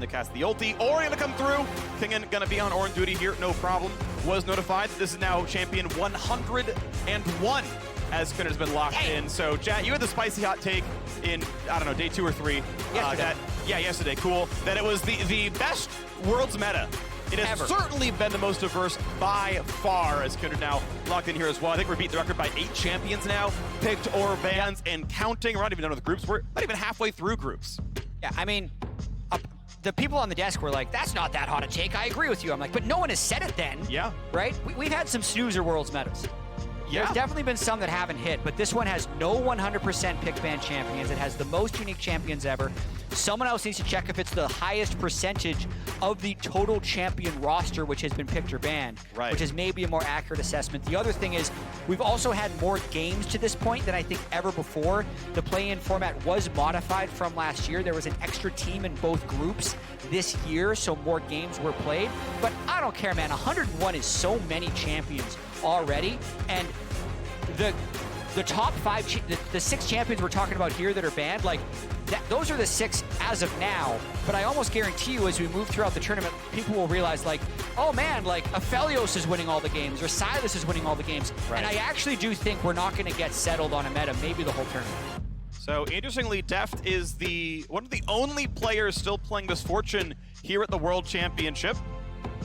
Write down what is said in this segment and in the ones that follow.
to cast the ulti. Ornn gonna come through. Kingen gonna be on Ornn duty here, no problem. Was notified that this is now champion 101 as Kindred has been locked in. So, Jat, you had the spicy hot take in, I don't know, day 2 or 3. Yesterday. Yesterday, cool. That it was the best Worlds meta. It has certainly been the most diverse by far, as Kindred now locked in here as well. I think we're beating the record by 8 champions now, picked or bans and counting. We're not even done with groups. We're not even halfway through groups. Yeah, I mean, the people on the desk were like, that's not that hot a take. I agree with you. I'm like, but no one has said it then. Yeah. Right? We've had some snoozer Worlds metas. Yeah. There's definitely been some that haven't hit, but this one has no 100% pick ban champions. It has the most unique champions ever. Someone else needs to check if it's the highest percentage of the total champion roster which has been picked or banned, which is maybe a more accurate assessment. The other thing is we've also had more games to this point than I think ever before. The play-in format was modified from last year. There was an extra team in both groups this year, so more games were played. But I don't care, man. 101 is so many champions already, and the top 5, the 6 champions we're talking about here that are banned, like those are the 6 as of now. But I almost guarantee you, as we move throughout the tournament, people will realize, like, oh man, like Aphelios is winning all the games, or Sylas is winning all the games. And I actually do think we're not going to get settled on a meta, maybe the whole tournament. So interestingly, Deft is one of the only players still playing Misfortune here at the World Championship.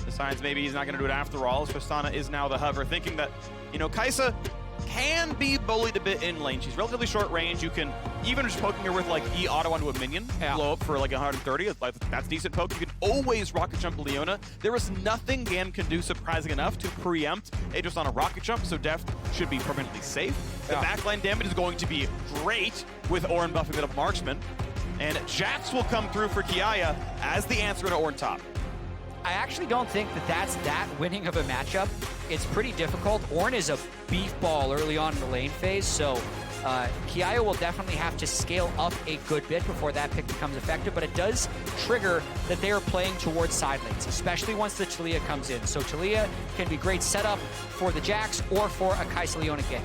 Besides, maybe he's not going to do it after all, as Tristana is now the hover, thinking that, you know, Kaisa can be bullied a bit in lane. She's relatively short range. You can, even just poking her with like E auto onto a minion, blow up for like 130. That's decent poke. You can always rocket jump Leona. There is nothing GAM can do surprising enough to preempt just on a rocket jump, so Deft should be permanently safe. The backline damage is going to be great with Ornn buffing it up marksman. And Jax will come through for Kiaya as the answer to Ornn top. I actually don't think that that's that winning of a matchup. It's pretty difficult. Ornn is a beef ball early on in the lane phase, so Kiaya will definitely have to scale up a good bit before that pick becomes effective, but it does trigger that they are playing towards side lanes, especially once the Taliyah comes in. So Taliyah can be great setup for the Jax or for a Kaisa Leona game.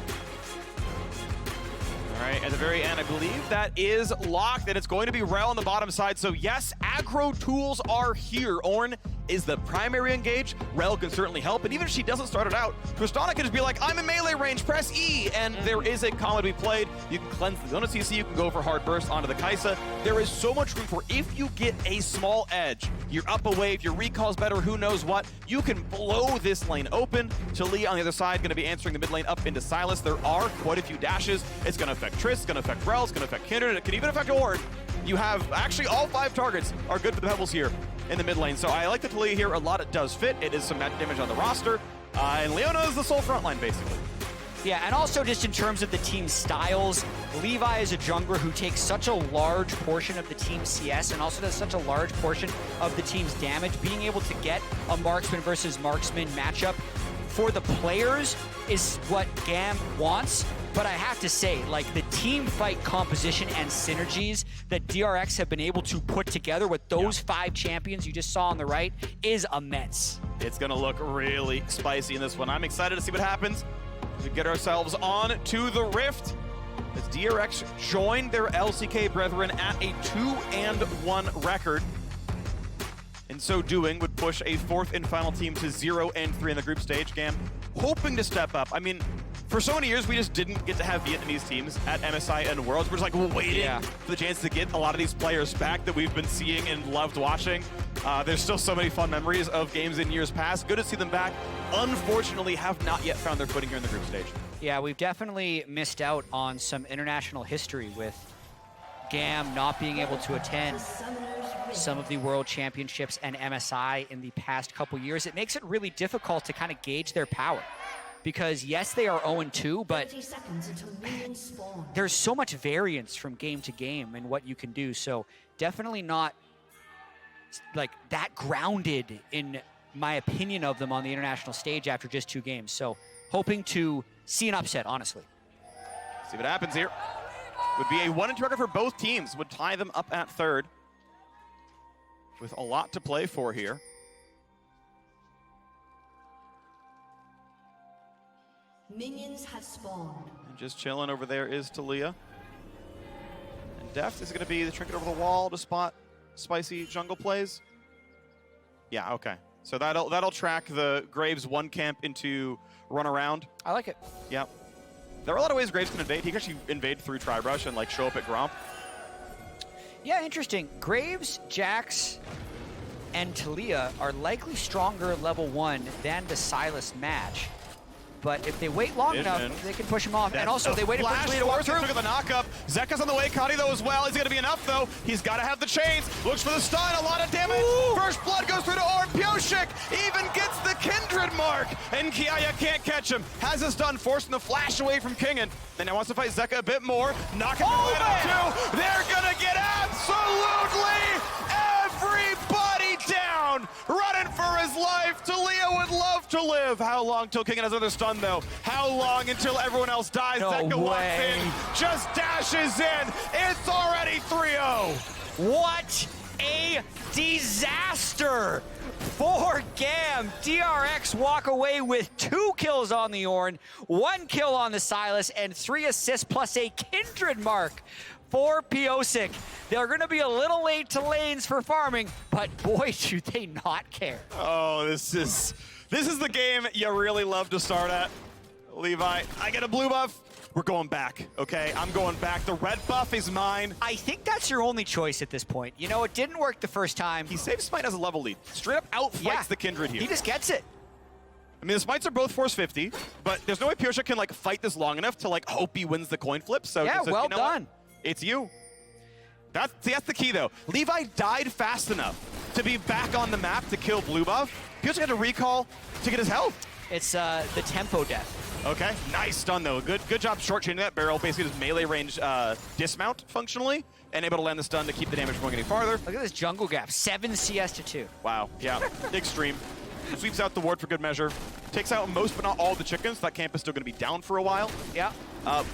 All right, at the very end, I believe that is locked, and it's going to be Rell on the bottom side. So yes, aggro tools are here. Ornn is the primary engage. Rell can certainly help, and even if she doesn't start it out, Tristana can just be like, I'm in melee range, press E, and there is a combo to be played. You can cleanse the Leona CC, you can go for hard burst onto the Kaisa. There is so much room for, if you get a small edge, you're up a wave, your recall's better, who knows what, you can blow this lane open. Taliyah on the other side going to be answering the mid lane up into Sylas. There are quite a few dashes. It's going to affect Triss, it's going to affect Rell, it's going to affect Kindred, it can even affect Ornn. You have, actually all 5 targets are good for the Pebbles here in the mid lane. So I like the Taliyah here a lot. It does fit. It is some damage on the roster. And Leona is the sole front line, basically. Yeah, and also just in terms of the team styles, Levi is a jungler who takes such a large portion of the team's CS and also does such a large portion of the team's damage. Being able to get a marksman versus marksman matchup for the players is what GAM wants. But I have to say, like, the team fight composition and synergies that DRX have been able to put together with those 5 champions you just saw on the right is immense. It's going to look really spicy in this one. I'm excited to see what happens. We get ourselves on to the Rift as DRX join their LCK brethren at a 2-1 record. In so doing, would push a 4th and final team to 0-3 in the group stage. GAM hoping to step up. I mean, for so many years, we just didn't get to have Vietnamese teams at MSI and Worlds. We're just like waiting for the chance to get a lot of these players back that we've been seeing and loved watching. There's still so many fun memories of games in years past. Good to see them back. Unfortunately, have not yet found their footing here in the group stage. Yeah, we've definitely missed out on some international history with GAM not being able to attend some of the World Championships and MSI in the past couple years. It makes it really difficult to kind of gauge their power. Because yes, they are 0-2, but there's so much variance from game to game and what you can do. So definitely not like that grounded in my opinion of them on the international stage after just 2 games. So hoping to see an upset, honestly. See what happens here. Would be a 1-2 record for both teams. Would tie them up at 3rd. With a lot to play for here. Minions have spawned. And just chilling over there is Taliyah. And Deft is going to be the trinket over the wall to spot spicy jungle plays. Yeah, okay. So that'll track the Graves 1 camp into run around. I like it. Yep. There are a lot of ways Graves can invade. He can actually invade through Tri-Brush and like show up at Gromp. Yeah, interesting. Graves, Jax, and Taliyah are likely stronger level 1 than the Sylas match. But if they wait long enough, they can push him off. And also, they waited for Taliyah to walk through. Took the knockup. Zeka's on the way. Kati, though, as well. Is it going to be enough, though? He's got to have the chains. Looks for the stun. A lot of damage. Ooh. First blood goes through to Ornn. Pyosik even gets the Kindred mark. And Kiaya can't catch him. Has his stun, forcing the flash away from Kingen. And now wants to fight Zeka a bit more. Knocking him out, too. They're going to get absolutely everybody down. Running for his life. Taliyah would love to live. How long till Kingen has another stun, though? How long until everyone else dies? No Zeka walks way. in, just dashes in. It's already 3-0. What a disaster for GAM. DRX walk away with 2 kills on the Ornn, 1 kill on the Sylas, and 3 assists plus a Kindred mark for Pyosik. They're going to be a little late to lanes for farming, but boy, do they not care. Oh, this is the game you really love to start at. Levi, I get a blue buff. We're going back, okay? I'm going back. The red buff is mine. I think that's your only choice at this point. You know, it didn't work the first time. He saves Smite as a level lead. Straight up outfights the Kindred here. He just gets it. I mean, the Smites are both force 50, but there's no way Pyosik can like fight this long enough to like hope he wins the coin flip. So yeah, well done. What? It's you. That's the key, though. Levi died fast enough to be back on the map to kill blue buff. Pyosik had to recall to get his health. It's the tempo death. Okay, nice stun, though. Good job short-chaining that BeryL. Basically just melee range dismount functionally, and able to land the stun to keep the damage from going any farther. Look at this jungle gap, 7 CS to 2. Wow, yeah, extreme. Sweeps out the ward for good measure. Takes out most, but not all, the chickens. That camp is still going to be down for a while. Yeah.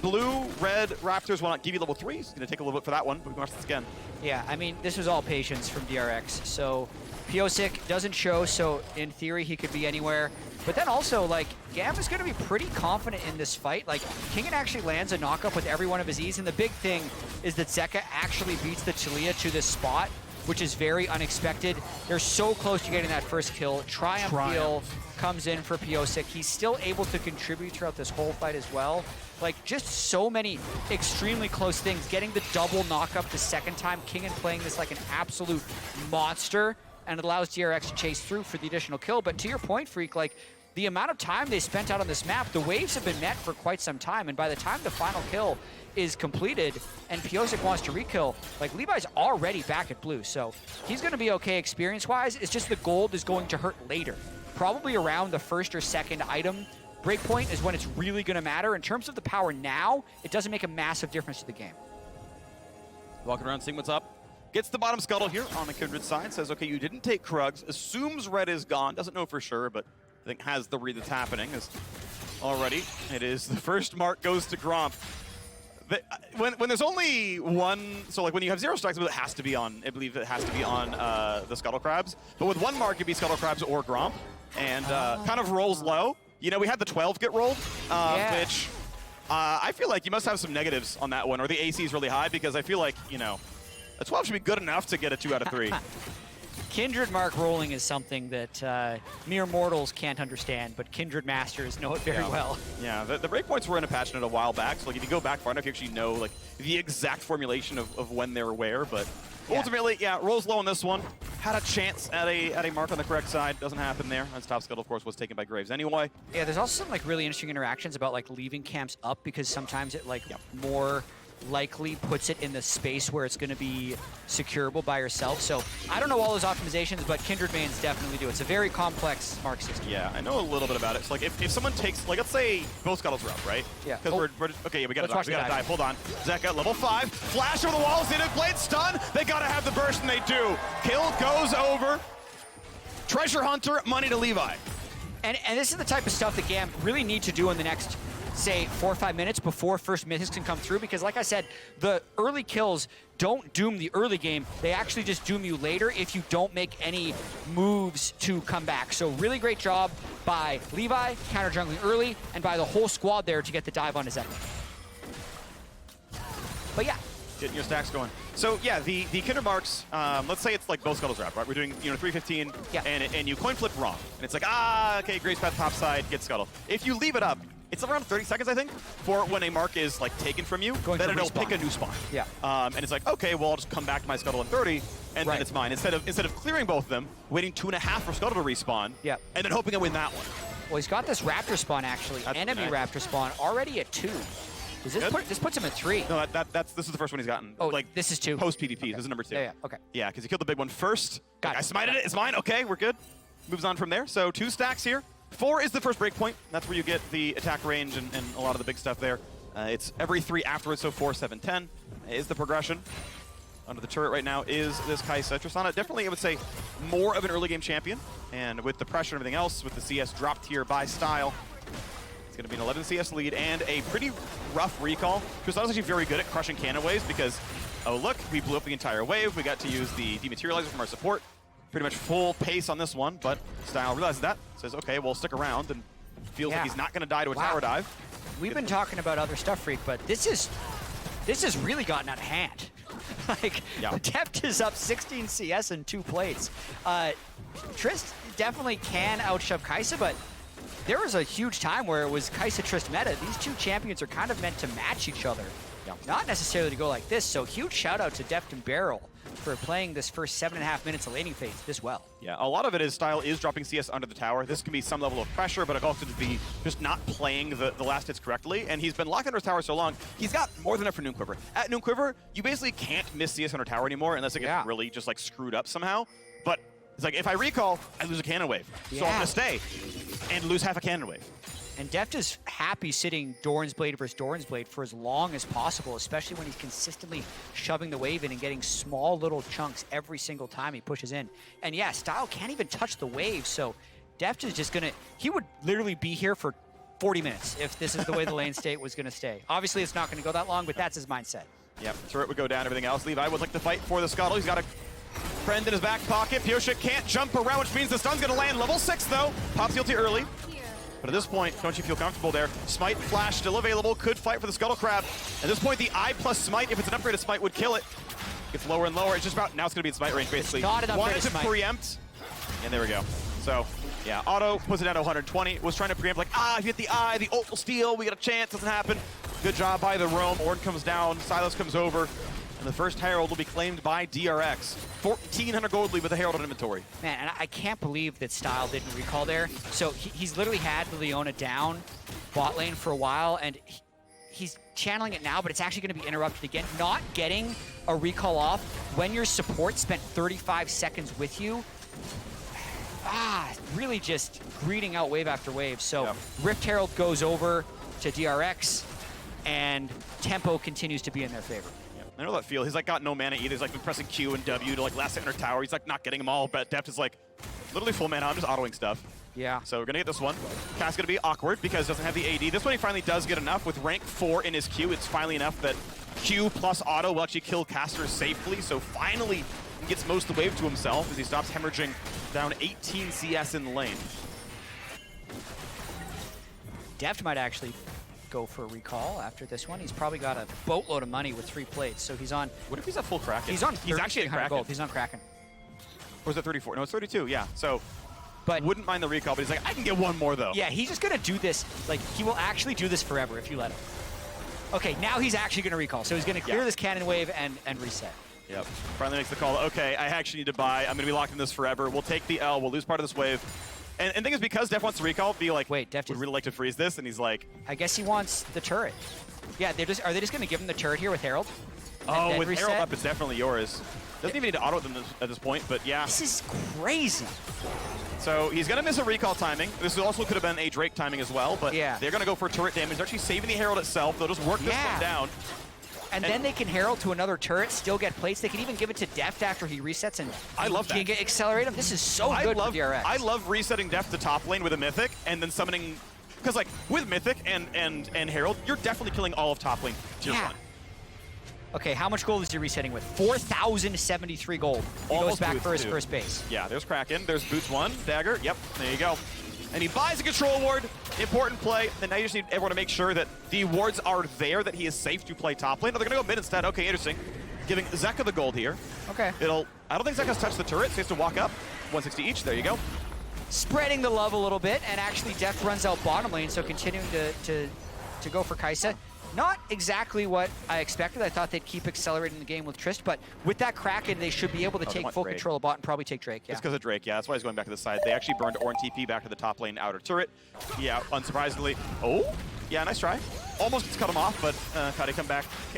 Blue, red Raptors will not give you level 3. He's going to take a little bit for that one, but we can watch this again. Yeah, I mean, this was all patience from DRX. So Pyosik doesn't show, so in theory he could be anywhere. But then also, like, GAM is going to be pretty confident in this fight. Like, Kingen actually lands a knockup with every one of his E's, and the big thing is that Zeka actually beats the Taliyah to this spot, which is very unexpected. They're so close to getting that first kill. Triumph heal comes in for Pyosik. He's still able to contribute throughout this whole fight as well. Like, just so many extremely close things. Getting the double knockup the second time, Kingen playing this like an absolute monster, and it allows DRX to chase through for the additional kill. But to your point, Freak, like, the amount of time they spent out on this map, the waves have been met for quite some time, and by the time the final kill is completed and Pyosik wants to re-kill, like, Levi's already back at blue, so he's going to be okay experience-wise. It's just the gold is going to hurt later. Probably around the first or second item breakpoint is when it's really going to matter. In terms of the power now, it doesn't make a massive difference to the game. Walking around, seeing what's up. Gets the bottom scuttle here on the Kindred side. Says, okay, you didn't take Krugs. Assumes red is gone. Doesn't know for sure, but I think has the read that's happening. As already, it is the first mark goes to Gromp. When there's only one, so like when you have 0 stacks, it has to be on, I believe it has to be on the Scuttle Crabs. But with 1 mark, it'd be Scuttle Crabs or Gromp. And kind of rolls low. You know, we had the 12 get rolled, which I feel like you must have some negatives on that one, or the AC is really high, because I feel like, you know, a 12 should be good enough to get a 2 out of 3. Kindred mark rolling is something that mere mortals can't understand, but Kindred masters know it very well. Yeah, the breakpoints were in a patch note a while back, so like if you go back far enough, you actually know like the exact formulation of when they were where. But ultimately, rolls low on this one. Had a chance at a mark on the correct side. Doesn't happen there. His top scuttle, of course, was taken by Graves anyway. Yeah, there's also some like really interesting interactions about like leaving camps up, because sometimes it like more likely puts it in the space where it's going to be securable by yourself. So I don't know all those optimizations, but Kindred mains definitely do. It's a very complex mark system. Yeah, I know a little bit about it. So like if someone takes, like let's say both scuttles are up, right? Yeah. Because we're okay, we gotta dive. We gotta dive. Hold on. Zeka, level 5. Flash over the walls, in it, blade stun. They gotta have the burst, and they do. Kill goes over. Treasure Hunter, money to Levi. And this is the type of stuff that GAM really need to do in the next, say, 4 or 5 minutes before first mythics can come through, because like I said, the early kills don't doom the early game. They actually just doom you later if you don't make any moves to come back. So really great job by Levi, counter jungling early, and by the whole squad there to get the dive on Zeka. But yeah, Getting your stacks going. So yeah, the Kindred marks, let's say it's like both scuttles wrapped, right? We're doing 315, and you coin flip wrong. And it's like, okay, Grace Path top side, get scuttle. If you leave it up, it's around 30 seconds, I think, for when a mark is like taken from you, then it'll pick a new spawn. Yeah. And it's like, okay, well, I'll just come back to my scuttle in 30, and then it's mine. Instead of clearing both of them, waiting 2.5 for scuttle to respawn, and then hoping I win that one. Well, he's got this raptor spawn, actually, enemy raptor spawn, already at 2. This puts him at 3. No, this is the first one he's gotten. Oh, like this is 2. Post PvP. This is number 2. Yeah, okay. Yeah, because he killed the big one first. Got I smited it. It's mine. Okay, we're good. Moves on from there. So 2 stacks here. 4 is the first break point. That's where you get the attack range and a lot of the big stuff there. It's every 3 afterwards, so 4, 7, 10 is the progression. Under the turret right now is this Kaisa. Tristana, definitely, I would say, more of an early game champion. And with the pressure and everything else, with the CS dropped here by style, it's going to be an 11 CS lead and a pretty rough recall. Tristana's actually very good at crushing cannon waves because, oh look, we blew up the entire wave. We got to use the dematerializer from our support. Pretty much full pace on this one, but Style realizes that. Says, okay, we'll stick around, and feels like he's not going to die to a tower dive. We've been talking about other stuff, Freak, but this has really gotten out of hand. Like, Deft is up 16 CS in 2 plates. Trist definitely can outshove Kaisa, but there was a huge time where it was Kaisa-Trist meta. These 2 champions are kind of meant to match each other, not necessarily to go like this. So huge shout out to Deft and BeryL for playing this first 7.5 minutes of laning phase this well. Yeah, a lot of it is Style is dropping CS under the tower. This can be some level of pressure, but it also could be just not playing the last hits correctly. And he's been locked under his tower so long, he's got more than enough for Noon Quiver. At Noon Quiver, you basically can't miss CS under tower anymore unless it gets really just like screwed up somehow. But it's like, if I recall, I lose a cannon wave. So I'm gonna stay and lose half a cannon wave. And Deft is happy sitting Doran's Blade versus Doran's Blade for as long as possible, especially when he's consistently shoving the wave in and getting small little chunks every single time he pushes in. And yeah, Style can't even touch the wave, so Deft is just gonna, he would literally be here for 40 minutes if this is the way the lane state was gonna stay. Obviously it's not gonna go that long, but that's his mindset. Yep, turret would go down, everything else. Levi would like to fight for the scuttle. He's got a friend in his back pocket. Pyosik can't jump around, which means the stun's gonna land. Level 6 though, pops guilty early. But at this point, don't you feel comfortable there? Smite flash still available, could fight for the Scuttle Crab. At this point, the I plus Smite, if it's an upgraded Smite, would kill it. Gets lower and lower. It's just about, now it's gonna be in Smite range, basically. It's not an upgraded Wanted to Smite. preempt, and there we go. So, yeah, Auto puts it down to 120. Was trying to preempt, like, if you hit the eye, the ult will steal, we got a chance, doesn't happen. Good job by the roam. Ornn comes down, Sylas comes over. And the first Herald will be claimed by DRX. 1,400 gold lead with the Herald on inventory. Man, and I can't believe that Style didn't recall there. So he's literally had the Leona down bot lane for a while, and he's channeling it now, but it's actually going to be interrupted again. Not getting a recall off when your support spent 35 seconds with you. Really just greeting out wave after wave. So Rift Herald goes over to DRX, and tempo continues to be in their favor. I know that feel. He's like got no mana either. He's like been pressing Q and W to like last hit under tower. He's like not getting them all, but Deft is like literally full mana. I'm just autoing stuff. Yeah. So we're gonna get this one. Cast's gonna be awkward because it doesn't have the AD. This one he finally does get enough with rank 4 in his Q. It's finally enough that Q plus auto will actually kill casters safely. So finally he gets most of the wave to himself as he stops hemorrhaging down 18 CS in the lane. Deft might actually go for a recall after this one. He's probably got a boatload of money with 3 plates, so he's on. What if he's at full Kraken? He's on. He's actually at Kraken. Gold. He's on Kraken. Or is it 34? No, it's 32. Yeah. So, but wouldn't mind the recall, but he's like, I can get one more though. Yeah, he's just gonna do this. Like, he will actually do this forever if you let him. Okay, now he's actually gonna recall. So he's gonna clear this cannon wave and reset. Yep. Finally makes the call. Okay, I actually need to buy. I'm gonna be locked in this forever. We'll take the L. We'll lose part of this wave. And the thing is, because Deft wants to recall, be like, wait, Deft would really like to freeze this, and he's like, I guess he wants the turret. Yeah, are they just going to give him the turret here with Herald? Oh, with Herald up, it's definitely yours. Doesn't even need to auto them at this point, but yeah. This is crazy. So he's going to miss a recall timing. This also could have been a Drake timing as well, but they're going to go for turret damage. They're actually saving the Herald itself. They'll just work this one down. And then they can Herald to another turret, still get plates. They can even give it to Deft after he resets and I love that. Accelerate him. This is so good for DRX. I love resetting Deft to top lane with a Mythic and then summoning, because like with Mythic and Herald, you're definitely killing all of top lane tier 1. Okay, how much gold is he resetting with? 4,073 gold. He goes back for his first base. Yeah, there's Kraken. There's Boots 1, Dagger. Yep, there you go. And he buys a control ward, important play. Then now you just need everyone to make sure that the wards are there, that he is safe to play top lane. No, they're gonna go mid instead. Okay, interesting. Giving Zeka the gold here. Okay. I don't think Zeka's touched the turret, so he has to walk up. 160 each, there you go. Spreading the love a little bit, and actually Deft runs out bottom lane, so continuing to go for Kaisa. Not exactly what I expected. I thought they'd keep accelerating the game with Trist, but with that Kraken, they should be able to take full control of bot and probably take Drake. Yeah. It's because of Drake, yeah. That's why he's going back to the side. They actually burned Ornn TP back to the top lane outer turret. Yeah, unsurprisingly. Oh, yeah, nice try. Almost cut him off, but Kati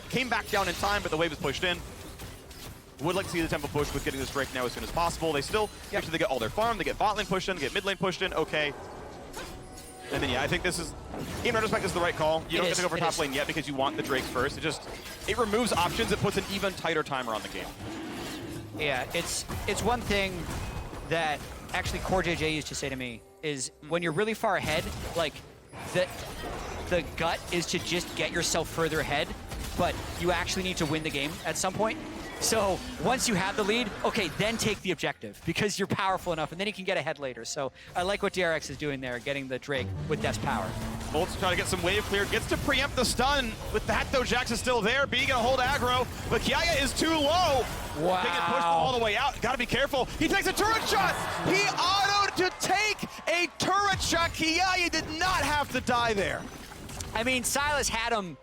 came back down in time, but the wave is pushed in. Would like to see the tempo push with getting this Drake now as soon as possible. They still, actually they get all their farm, they get bot lane pushed in, they get mid lane pushed in, okay. And then, yeah, I think this is, in retrospect, this is the right call. You don't get to go for top lane yet because you want the Drakes first. It removes options. It puts an even tighter timer on the game. Yeah, it's one thing that actually Core JJ used to say to me is when you're really far ahead, like the gut is to just get yourself further ahead, but you actually need to win the game at some point. So once you have the lead, okay, then take the objective because you're powerful enough and then you can get ahead later. So I like what DRX is doing there, getting the Drake with Deft's power. Bolt's trying to get some wave clear, gets to preempt the stun. With that though, Jax is still there, B gonna hold aggro, but Kiaya is too low. Wow. Kingen pushed all the way out, gotta be careful. He takes a turret shot! He autoed to take a turret shot. Kiaya did not have to die there. I mean, Sylas had him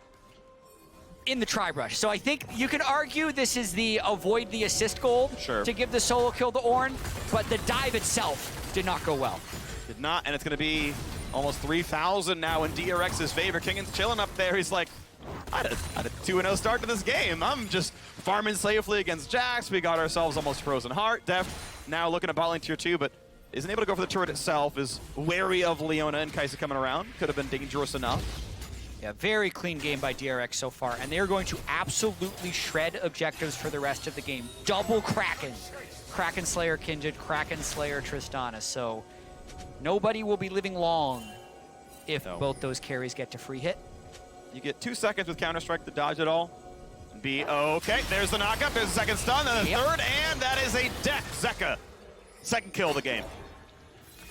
in the tri-brush. So I think you can argue this is the avoid the assist goal to give the solo kill to Ornn, but the dive itself did not go well. Did not, and it's gonna be almost 3,000 now in DRX's favor. Kingen's chilling up there. He's like, I had a 2-0 start to this game. I'm just farming safely against Jax. We got ourselves almost frozen heart. Deft now looking at bot lane tier 2, but isn't able to go for the turret itself, is wary of Leona and Kaisa coming around. Could have been dangerous enough. Yeah, very clean game by DRX so far, and they're going to absolutely shred objectives for the rest of the game. Double Kraken. Kraken Slayer Kindred, Kraken Slayer Tristana. So nobody will be living long if both those carries get to free hit. You get 2 seconds with Counter-Strike to dodge it all. Be okay, there's the knockup, there's the second stun, and the third, and that is a death. Zeka, second kill of the game.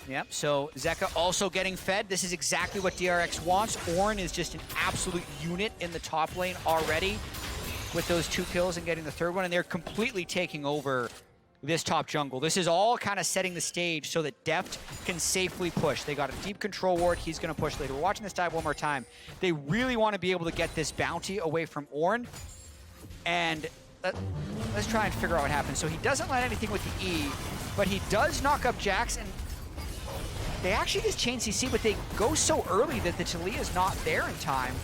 Yep, so Zeka also getting fed. This is exactly what DRX wants. Ornn is just an absolute unit in the top lane already with those 2 kills and getting the third one, and they're completely taking over this top jungle. This is all kind of setting the stage so that Deft can safely push. They got a deep control ward. He's going to push later. We're watching this dive one more time. They really want to be able to get this bounty away from Ornn, and let's try and figure out what happens. So he doesn't land anything with the E, but he does knock up Jax, and they actually just chain CC, but they go so early that the Taliyah is not there in time.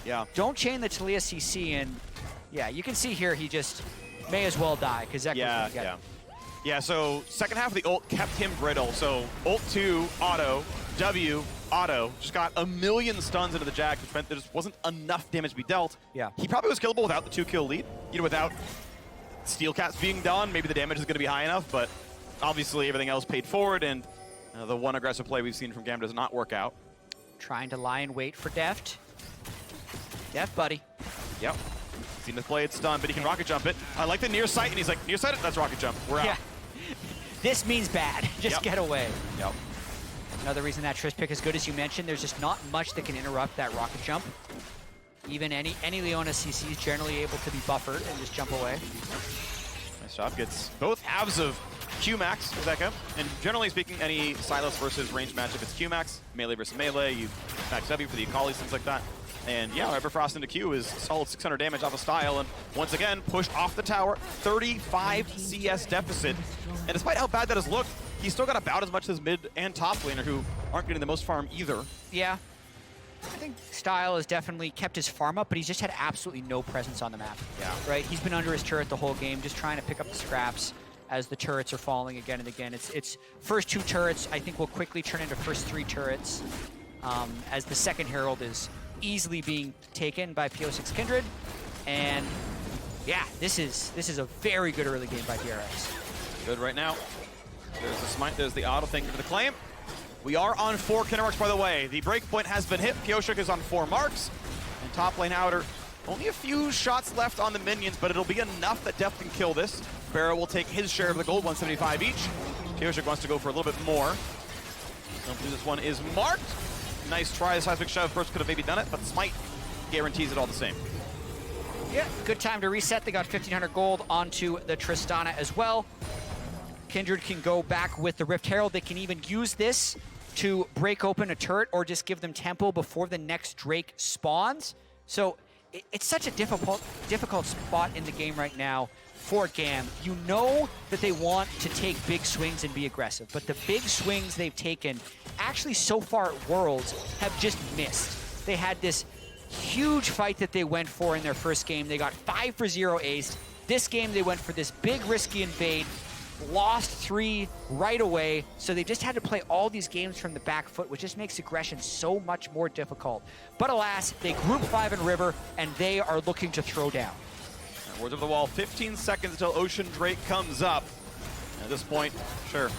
Yeah. Don't chain the Taliyah CC, and yeah, you can see here he just may as well die because Zeka was gonna get him. Yeah, so second half of the ult kept him brittle. So ult 2, auto, W, auto. Just got a million stuns into the Jack, which meant there just wasn't enough damage to be dealt. Yeah. He probably was killable without the 2-kill lead. You know, without Steel Cats being done, maybe the damage is going to be high enough, but obviously everything else paid forward, and the one aggressive play we've seen from GAM does not work out. Trying to lie in wait for Deft. Deft, buddy. Yep. Seen the play, it's done, but he can rocket jump it. I like the near sight, and he's like, near sight it? That's rocket jump. We're out. This means bad. Just get away. Yep. Another reason that Trist pick is good, as you mentioned, there's just not much that can interrupt that rocket jump. Even any Leona CC is generally able to be buffered and just jump away. Nice job. Gets both halves of Q-Max, Zeka. And generally speaking, any Sylas versus range matchup, it's Q-Max. Melee versus melee, you max W for the Akali's, things like that. And yeah, Everfrost into Q is solid 600 damage off of style, and once again, pushed off the tower, 35 CS deficit. And despite how bad that has looked, he's still got about as much as mid and top laner who aren't getting the most farm either. Yeah. I think Style has definitely kept his farm up, but he's just had absolutely no presence on the map. Yeah. Right? He's been under his turret the whole game, just trying to pick up the scraps as the turrets are falling again and again. It's first 2 turrets, I think will quickly turn into first 3 turrets, as the second Herald is easily being taken by Pyosik's Kindred. And yeah, this is a very good early game by DRX. Good right now. There's the smite, there's the auto, thank you for the claim. We are on 4 kill marks, by the way. The breakpoint has been hit. Pyosik is on 4 marks. And top lane outer, only a few shots left on the minions, but it'll be enough that Deft can kill this. BeryL will take his share of the gold, 175 each. Pyosik wants to go for a little bit more. Don't believe this one is marked. Nice try. The seismic shove first could have maybe done it, but Smite guarantees it all the same. Yeah, good time to reset. They got 1,500 gold onto the Tristana as well. Kindred can go back with the Rift Herald. They can even use this to break open a turret or just give them tempo before the next Drake spawns. So it's such a difficult spot in the game right now for GAM. You know that they want to take big swings and be aggressive, but the big swings they've taken actually so far at Worlds have just missed. They had this huge fight that they went for in their first game. They got 5 for 0 aced. This game they went for this big risky invade, lost 3 right away, so they just had to play all these games from the back foot, which just makes aggression so much more difficult. But alas, they group 5 in River, and they are looking to throw down. Words over the wall, 15 seconds until Ocean Drake comes up. At this point, sure,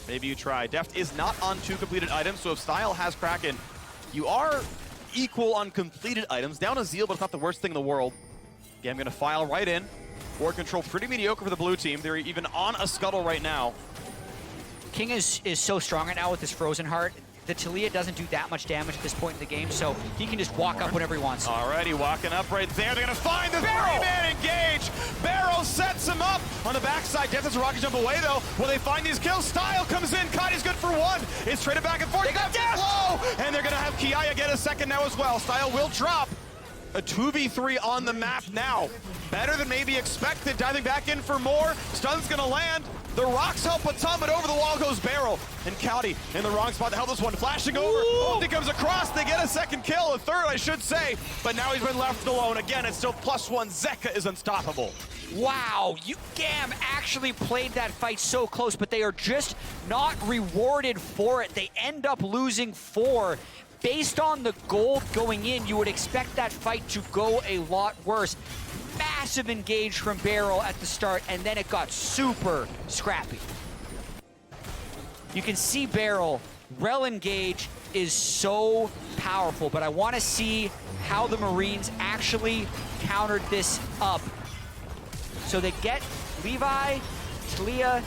maybe you try. Deft is not on 2 completed items, so if Style has Kraken, you are equal on completed items. Down a Zeal, but it's not the worst thing in the world. Again, I'm gonna file right in. Board control pretty mediocre for the blue team. They're even on a scuttle right now. King is so strong right now with his Frozen Heart. The Taliyah doesn't do that much damage at this point in the game, so he can just walk up whenever he wants. Alrighty, walking up right there. They're gonna find the three-man engage. BeryL sets him up on the backside. Deft has a rocket jump away though. Will they find these kills? Style comes in. Kati's good for 1. It's traded back and forth. They got Deft low, and they're gonna have Kiaya get a second now as well. Style will drop. A 2v3 on the map now. Better than maybe expected. Diving back in for more. Stun's gonna land. The rocks help a ton, but over the wall goes BeryL. And Kati in the wrong spot to help this one. Flashing over. He comes across. They get a second kill. A third, I should say. But now he's been left alone. Again, it's still +1. Zeka is unstoppable. Wow, GAM actually played that fight so close, but they are just not rewarded for it. They end up losing 4. Based on the gold going in, you would expect that fight to go a lot worse. Massive engage from BeryL at the start, and then it got super scrappy. You can see BeryL, Rell engage is so powerful, but I want to see how the Marines actually countered this up. So they get Levi, Taliyah,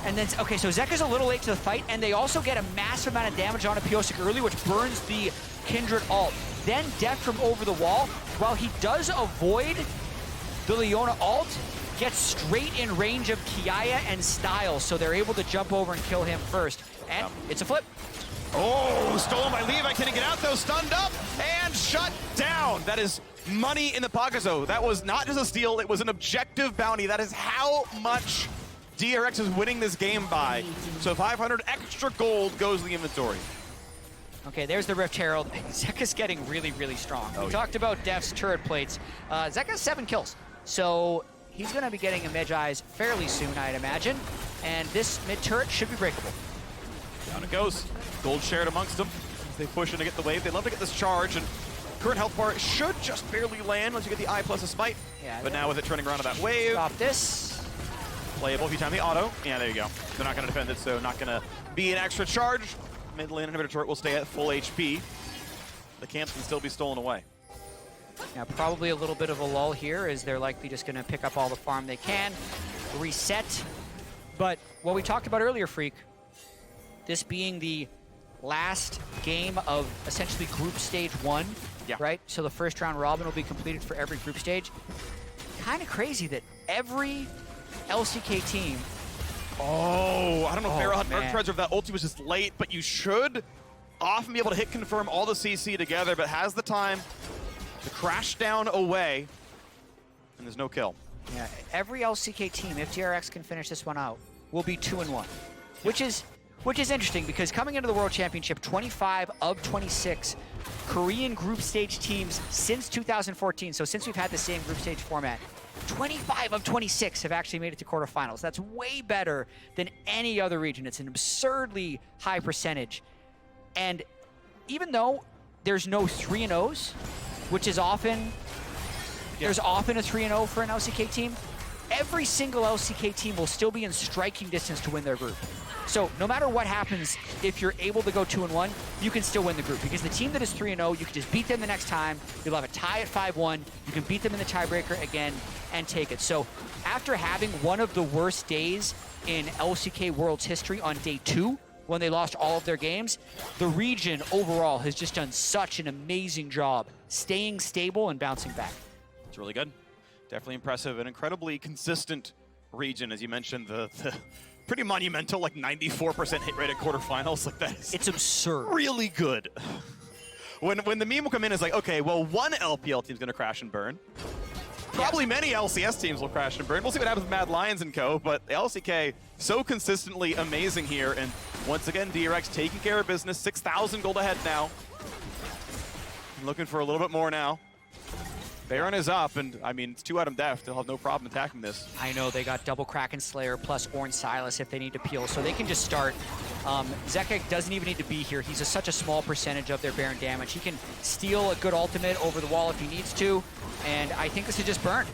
and then, okay, so Zeka's a little late to the fight, and they also get a massive amount of damage onto Pyosik early, which burns the Kindred ult. Then Deft from over the wall, while he does avoid the Leona ult, gets straight in range of Kiaya and Style, so they're able to jump over and kill him first. And it's a flip. Oh, stolen by Levi. Can he get out though? Stunned up and shut down. That is money in the pocket. So that was not just a steal, it was an objective bounty. That is how much DRX is winning this game by. So 500 extra gold goes in the inventory. Okay, there's the Rift Herald. Zeka's getting really, really strong. We talked about Deft's turret plates. Zeka's 7 kills. So he's going to be getting a mid-eyes fairly soon, I'd imagine. And this mid-turret should be breakable. Down it goes. Gold shared amongst them. As they push in to get the wave. They love to get this charge, and current health bar should just barely land once you get the eye plus a smite. Yeah, but now with it turning around to that wave. Stop this. Playable if you time the auto. Yeah, there you go. They're not going to defend it, so not going to be an extra charge. Mid lane inhibitor turret will stay at full HP. The camps can still be stolen away. Now, probably a little bit of a lull here, as they're likely just going to pick up all the farm they can, reset. But what we talked about earlier, Freak, this being the last game of essentially group stage 1, right? So the first round robin will be completed for every group stage. Kind of crazy that every LCK team. Oh, I don't know if BeryL had Merc Treads or if that ulti was just late, but you should often be able to hit confirm all the CC together, but has the time to crash down away, and there's no kill. Yeah, every LCK team, if DRX can finish this one out, will be 2-1, which is interesting because coming into the World Championship, 25 of 26 Korean group stage teams since 2014, so since we've had the same group stage format, 25 of 26 have actually made it to quarterfinals. That's way better than any other region. It's an absurdly high percentage. And even though there's no 3-0s, which is often, there's often a 3-0 for an LCK team, every single LCK team will still be in striking distance to win their group. So no matter what happens, if you're able to go 2-1, you can still win the group because the team that is 3-0, you can just beat them the next time. You'll have a tie at 5-1. You can beat them in the tiebreaker again and take it. So after having one of the worst days in LCK World's history on day 2, when they lost all of their games. The region overall has just done such an amazing job staying stable and bouncing back. It's really good. Definitely impressive. An incredibly consistent region, as you mentioned, the pretty monumental, like 94% hit rate at quarterfinals. Like that is It's absurd. really good. When the meme will come in, it's like, okay, well, one LPL team's going to crash and burn. Probably many LCS teams will crash and burn. We'll see what happens with Mad Lions and co, but the LCK so consistently amazing here. And once again, DRX taking care of business. 6,000 gold ahead now. Looking for a little bit more now. Baron is up, and I mean, it's 2 Item Deft. They'll have no problem attacking this. I know they got double Kraken Slayer plus Ornn Sylas if they need to peel, so they can just start. Zeka doesn't even need to be here. He's such a small percentage of their Baron damage. He can steal a good ultimate over the wall if he needs to, and I think this is just burn.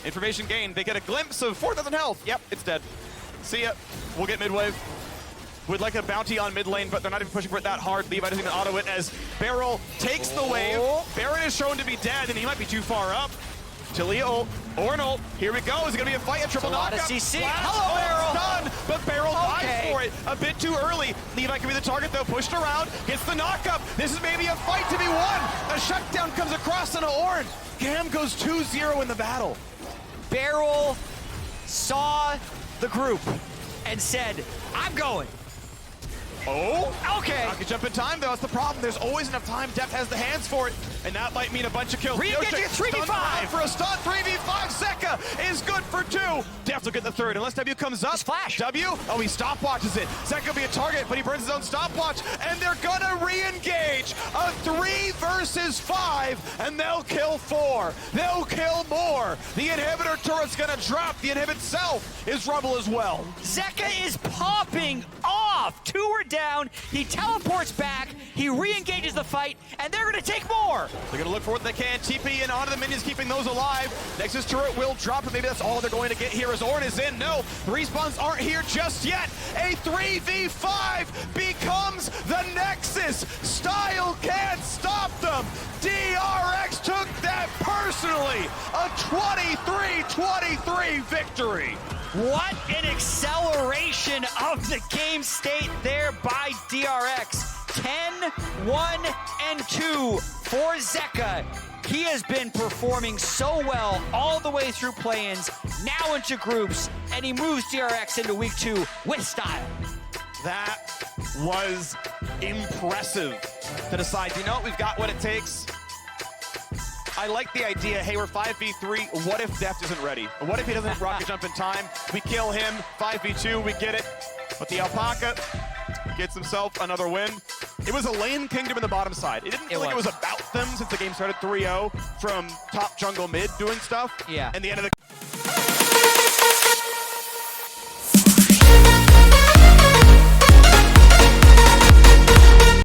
Information gained. They get a glimpse of 4,000 health. Yep, it's dead. See ya. We'll get mid-wave. Would like a bounty on mid lane, but they're not even pushing for it that hard. Levi doesn't even auto it as BeryL takes the wave. Baron is shown to be dead, and he might be too far up. Taliyah ult, Ornn ult. Here we go. Is it going to be a fight? A triple knockup. CC. Hello, BeryL. Done, but BeryL dies for it a bit too early. Levi can be the target, though. Pushed around, gets the knockup. This is maybe a fight to be won. A shutdown comes across into Ornn. GAM goes 2-0 in the battle. BeryL saw the group and said, I'm going. Oh, okay. Not gonna jump in time, though. That's the problem. There's always enough time. Deft has the hands for it, and that might mean a bunch of kills. Re-engaging 3v5 for a stun. 3v5. Zeka is good for 2. Deft will get the third, unless W comes up. Just flash. W. Oh, he stopwatches it. Zeka will be a target, but he burns his own stopwatch, and they're gonna re-engage. A 3 versus 5, and they'll kill 4. They'll kill more. The inhibitor turret's gonna drop. The inhibit self is rubble as well. Zeka is popping off. 2 are down. He teleports back. He re-engages the fight, and they're going to take more. They're going to look for what they can. TP in onto the minions, keeping those alive. Nexus turret will drop, and maybe that's all they're going to get here as Ornn is in. No, the respawns aren't here just yet. A 3v5 becomes the Nexus. Style can't stop them. DRX took that personally. A 23-23 victory. What an acceleration of the game state there by DRX. 10-1-2 for Zeka. He has been performing so well all the way through play-ins, now into groups, and he moves DRX into week 2 with style. That was impressive to decide, you know what, we've got what it takes. I like the idea, hey, we're 5v3, what if Deft isn't ready? What if he doesn't rocket jump in time? We kill him, 5v2, we get it. But the Alpaca gets himself another win. It was a lane kingdom in the bottom side. It didn't feel like it was about them since the game started 3-0 from top jungle mid doing stuff. Yeah. And the end of the